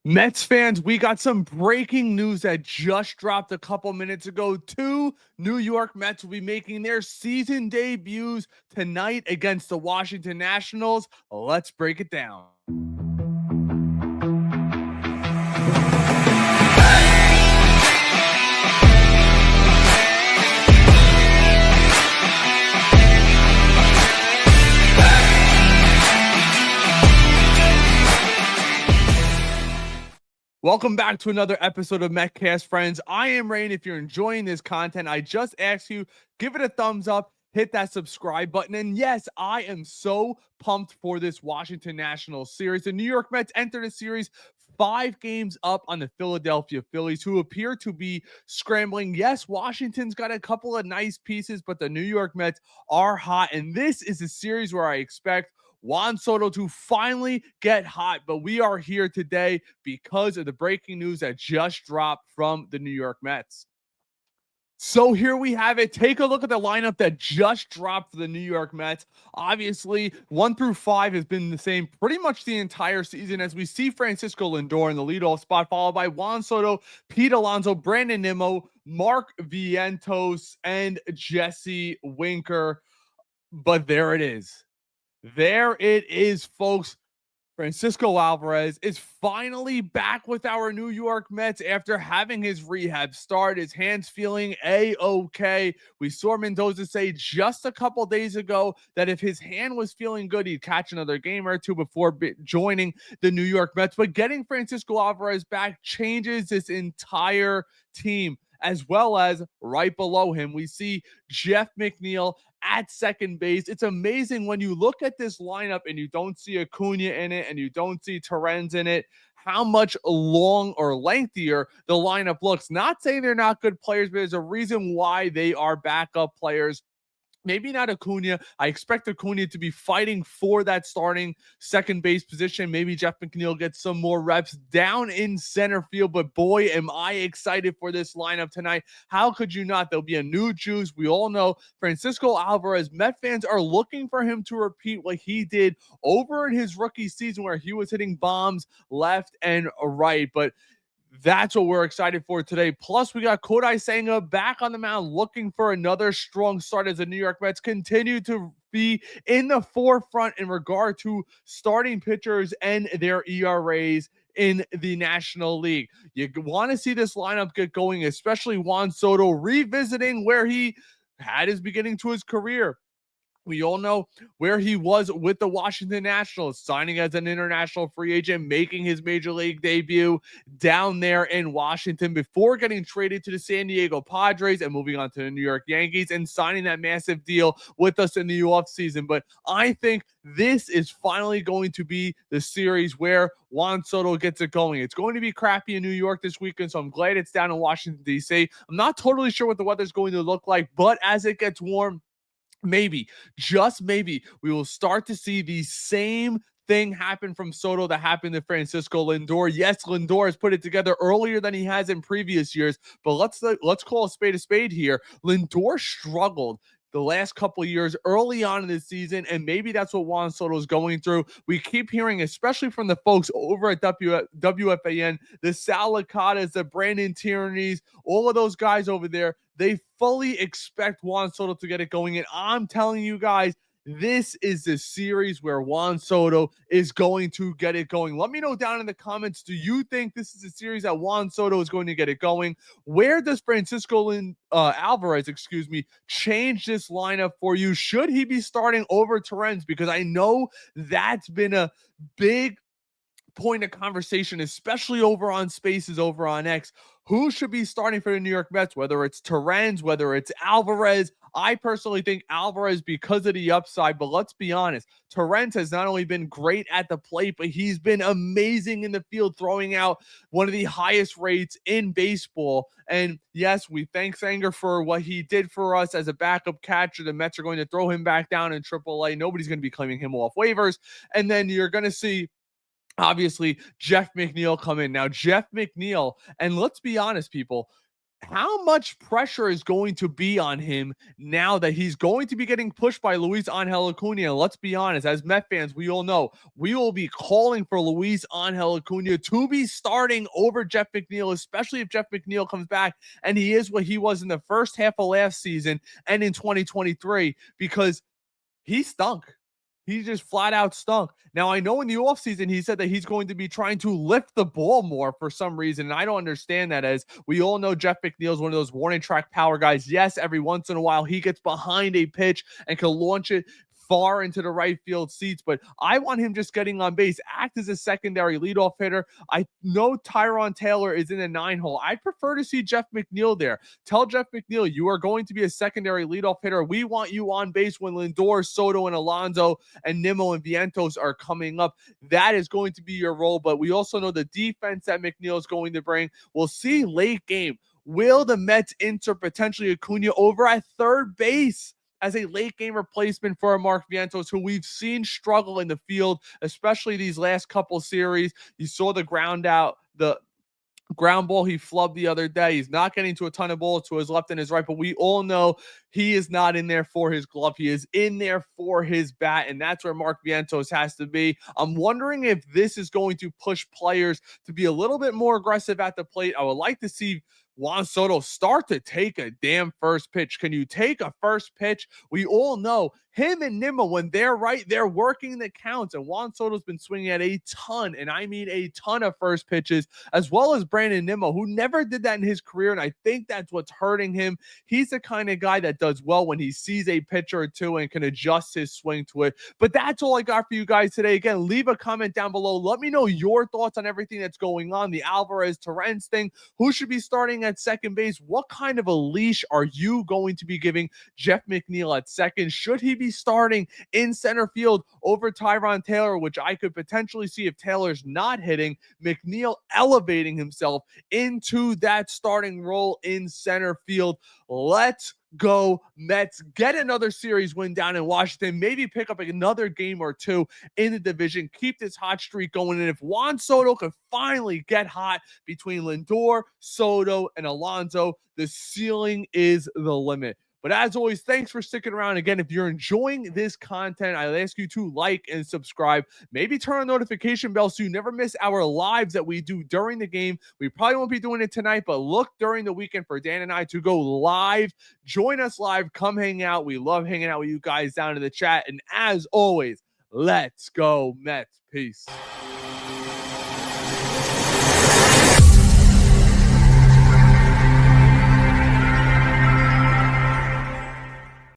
Mets fans, we got some breaking news that just dropped a couple minutes ago. Two New York Mets will be making their season debuts tonight against the Washington Nationals. Let's break it down. Welcome back to another episode of MetCast, friends. I am Rain. If you're enjoying this content, I just ask you, give it a thumbs up, hit that subscribe button. And yes, I am so pumped for this Washington Nationals series. The New York Mets entered the series 5 games up on the Philadelphia Phillies, who appear to be scrambling. Yes, Washington's got a couple of nice pieces, but the New York Mets are hot. And this is a series where I expect Juan Soto to finally get hot, but we are here today because of the breaking news that just dropped from the New York Mets. So here we have it. Take a look at the lineup that just dropped for the New York Mets. Obviously, 1 through 5 has been the same pretty much the entire season, as we see Francisco Lindor in the leadoff spot, followed by Juan Soto, Pete Alonso, Brandon Nimmo, Mark Vientos, and Jesse Winker. But there it is. There it is, folks. Francisco Alvarez is finally back with our New York Mets after having his rehab start. His hands feeling A-okay. We saw Mendoza say just a couple days ago that if his hand was feeling good, he'd catch another game or two before joining the New York Mets. But getting Francisco Alvarez back changes this entire team. As well as right below him, we see Jeff McNeil at second base. It's amazing when you look at this lineup and you don't see Acuna in it and you don't see Torrens in it, how much long or lengthier the lineup looks. Not saying they're not good players, but there's a reason why they are backup players. Maybe not Acuna. I expect Acuna to be fighting for that starting second base position. Maybe Jeff McNeil gets some more reps down in center field. But boy, am I excited for this lineup tonight. How could you not? There'll be a new juice. We all know Francisco Alvarez. Met fans are looking for him to repeat what he did over in his rookie season, where he was hitting bombs left and right. But that's what we're excited for today. Plus, we got Kodai Senga back on the mound looking for another strong start as the New York Mets continue to be in the forefront in regard to starting pitchers and their ERAs in the National League. You want to see this lineup get going, especially Juan Soto revisiting where he had his beginning to his career. We all know where he was with the Washington Nationals, signing as an international free agent, making his major league debut down there in Washington before getting traded to the San Diego Padres and moving on to the New York Yankees and signing that massive deal with us in the offseason. But I think this is finally going to be the series where Juan Soto gets it going. It's going to be crappy in New York this weekend, so I'm glad it's down in Washington, D.C. I'm not totally sure what the weather's going to look like, but as it gets warm, maybe, just maybe, we will start to see the same thing happen from Soto that happened to Francisco Lindor. Yes, Lindor has put it together earlier than he has in previous years, but let's call a spade here. Lindor struggled the last couple of years early on in the season, and maybe that's what Juan Soto is going through. We keep hearing, especially from the folks over at WFAN, the Sal Licatas, the Brandon Tierneys, all of those guys over there, they fully expect Juan Soto to get it going. And I'm telling you guys, this is the series where Juan Soto is going to get it going. Let me know down in the comments, do you think this is a series that Juan Soto is going to get it going? Where does Alvarez, change this lineup for you? Should he be starting over Torrens? Because I know that's been a big point of conversation, especially over on Spaces, over on X. Who should be starting for the New York Mets, whether it's Torrens, whether it's Alvarez? I personally think Alvarez because of the upside, but let's be honest, Torrens has not only been great at the plate, but he's been amazing in the field, throwing out one of the highest rates in baseball. And yes, we thank Sanger for what he did for us as a backup catcher. The Mets are going to throw him back down in AAA. Nobody's going to be claiming him off waivers. And then you're going to see, obviously, Jeff McNeil come in. Now, Jeff McNeil, and let's be honest, people, how much pressure is going to be on him now that he's going to be getting pushed by Luis Angel Acuna? Let's be honest, as Met fans, we all know we will be calling for Luis Angel Acuna to be starting over Jeff McNeil, especially if Jeff McNeil comes back and he is what he was in the first half of last season and in 2023, because he stunk. He just flat out stunk. Now, I know in the offseason, he said that he's going to be trying to lift the ball more for some reason. And I don't understand that, as we all know Jeff McNeil is one of those warning track power guys. Yes, every once in a while, he gets behind a pitch and can launch it far into the right field seats, but I want him just getting on base, act as a secondary leadoff hitter. I know Tyrone Taylor is in the 9-hole. I'd prefer to see Jeff McNeil there. Tell Jeff McNeil, you are going to be a secondary leadoff hitter. We want you on base when Lindor, Soto, and Alonso and Nimmo and Vientos are coming up. That is going to be your role, but we also know the defense that McNeil is going to bring. We'll see late game. Will the Mets insert potentially Acuna over at third base as a late game replacement for Mark Vientos, who we've seen struggle in the field, especially these last couple series? You saw the ground ball he flubbed the other day. He's not getting to a ton of balls to his left and his right, but we all know he is not in there for his glove. He is in there for his bat, and that's where Mark Vientos has to be. I'm wondering if this is going to push players to be a little bit more aggressive at the plate. I would like to see Juan Soto start to take a damn first pitch. Can you take a first pitch? We all know him and Nimmo, when they're right, they're working the counts. And Juan Soto's been swinging at a ton, and I mean a ton of first pitches, as well as Brandon Nimmo, who never did that in his career. And I think that's what's hurting him. He's the kind of guy that does well when he sees a pitch or two and can adjust his swing to it. But that's all I got for you guys today. Again, leave a comment down below. Let me know your thoughts on everything that's going on. The Alvarez Torrens thing. Who should be starting at second base? What kind of a leash are you going to be giving Jeff McNeil at second? Should he be starting in center field over Tyrone Taylor, which I could potentially see if Taylor's not hitting, McNeil elevating himself into that starting role in center field? Let's go Mets. Get another series win down in Washington. Maybe pick up another game or two in the division. Keep this hot streak going. And if Juan Soto could finally get hot between Lindor, Soto, and Alonso, the ceiling is the limit. But as always, thanks for sticking around. Again, if you're enjoying this content, I'll ask you to like and subscribe. Maybe turn on notification bell so you never miss our lives that we do during the game. We probably won't be doing it tonight, but look during the weekend for Dan and I to go live. Join us live. Come hang out. We love hanging out with you guys down in the chat. And as always, let's go Mets. Peace.